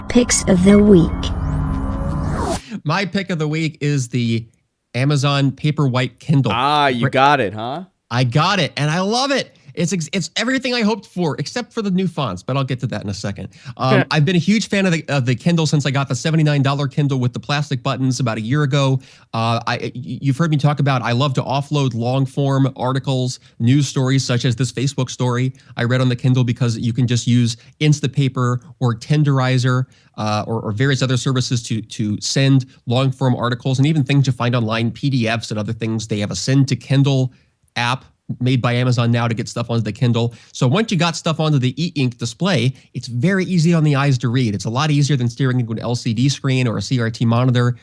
Picks of the week. My pick of the week is the Amazon Paperwhite Kindle. Ah, you got it, huh? I got it, and I love it. It's everything I hoped for, except for the new fonts, but I'll get to that in a second. I've been a huge fan of the Kindle since I got the $79 Kindle with the plastic buttons about a year ago. You've heard me talk about I love to offload long-form articles, news stories, such as this Facebook story I read on the Kindle, because you can just use Instapaper or Tenderizer or various other services to send long-form articles, and even things you find online, PDFs and other things. They have a Send to Kindle app made by Amazon now to get stuff onto the Kindle. So once you got stuff onto the e-ink display, it's very easy on the eyes to read. It's a lot easier than staring into an LCD screen or a CRT monitor.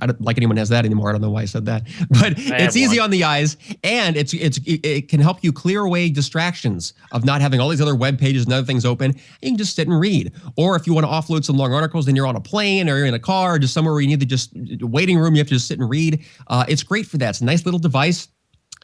I don't like anyone has that anymore. I don't know why I said that, but it's easy on the eyes, and it can help you clear away distractions of not having all these other web pages and other things open. You can just sit and read. Or if you want to offload some long articles, then you're on a plane or you're in a car or just somewhere where you need to just waiting room, you have to just sit and read. It's great for that. It's a nice little device.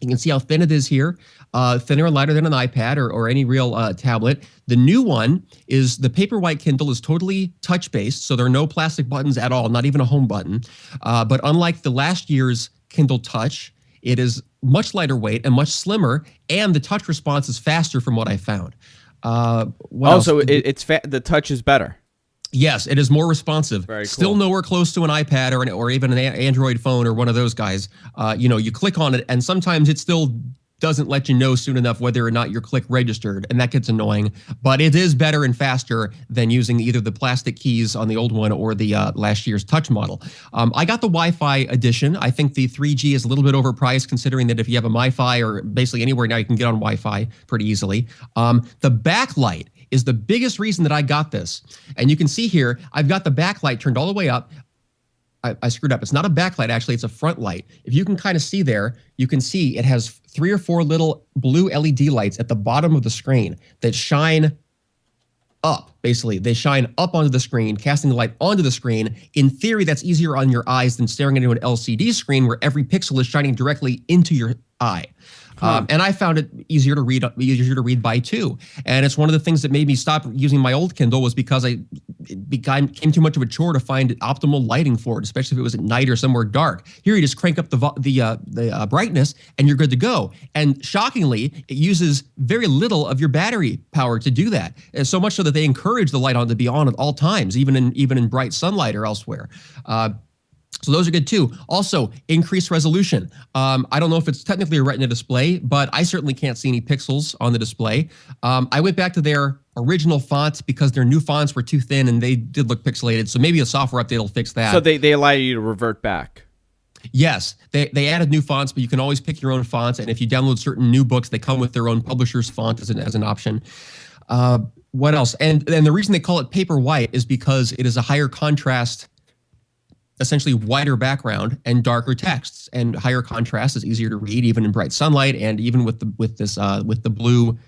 You can see how thin it is here, thinner and lighter than an iPad or any real tablet. The new one is the Paperwhite Kindle is totally touch-based, so there are no plastic buttons at all, not even a home button. But unlike the last year's Kindle Touch, it is much lighter weight and much slimmer, and the touch response is faster from what I found. The touch is better. Yes, it is more responsive. Very cool. Still nowhere close to an iPad or even an Android phone or one of those guys. You click on it, and sometimes it still doesn't let you know soon enough whether or not your click registered, and that gets annoying. But it is better and faster than using either the plastic keys on the old one or the last year's Touch model. I got the Wi-Fi edition. I think the 3G is a little bit overpriced, considering that if you have a MiFi or basically anywhere now, you can get on Wi-Fi pretty easily. The backlight is the biggest reason that I got this. And you can see here, I've got the backlight turned all the way up. I screwed up. It's not a backlight, actually. It's a front light. If you can kind of see there, you can see it has 3 or 4 little blue LED lights at the bottom of the screen that shine up. Basically, they shine up onto the screen, casting the light onto the screen. In theory, that's easier on your eyes than staring into an LCD screen where every pixel is shining directly into your eye. And I found it easier to read by too. And it's one of the things that made me stop using my old Kindle, was because it became too much of a chore to find optimal lighting for it, especially if it was at night or somewhere dark. Here you just crank up the brightness and you're good to go. And shockingly, it uses very little of your battery power to do that. And so much so that they encourage the light on to be on at all times, even in bright sunlight or elsewhere. So those are good too. Also, increased resolution. I don't know if it's technically a Retina display, but I certainly can't see any pixels on the display. I went back to their original fonts because their new fonts were too thin and they did look pixelated. So maybe a software update will fix that. So they allow you to revert back. Yes, they added new fonts, but you can always pick your own fonts. And if you download certain new books, they come with their own publisher's font as an option. What else? And the reason they call it Paperwhite is because it is a higher contrast, essentially whiter background and darker texts, and higher contrast is easier to read even in bright sunlight, and even with the blue.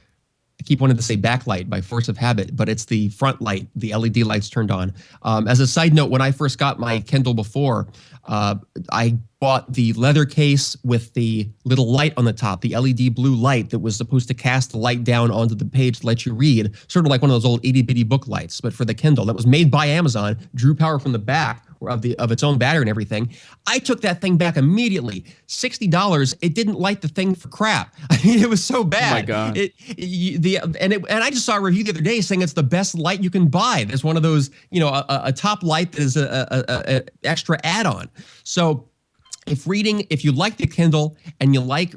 I keep wanting to say backlight by force of habit, but it's the front light, the LED lights turned on. As a side note, when I first got my Kindle before, I bought the leather case with the little light on the top, the LED blue light that was supposed to cast the light down onto the page to let you read, sort of like one of those old itty-bitty book lights, but for the Kindle. That was made by Amazon, drew power from the back of its own battery and everything. I took that thing back immediately. $60. It didn't light the thing for crap. I mean, it was so bad. Oh my God. And I just saw a review the other day saying it's the best light you can buy. There's one of those, a top light that is a extra add-on. So if you like the Kindle and you like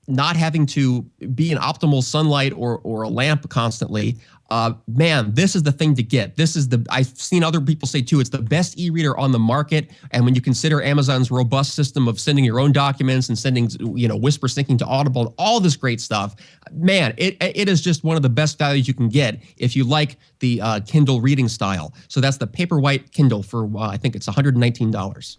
not having to be in optimal sunlight or a lamp constantly, man, this is the thing to get. I've seen other people say too, it's the best e-reader on the market. And when you consider Amazon's robust system of sending your own documents and sending, whisper syncing to Audible and all this great stuff, man, it is just one of the best values you can get if you like the Kindle reading style. So that's the Paperwhite Kindle for, I think it's $119.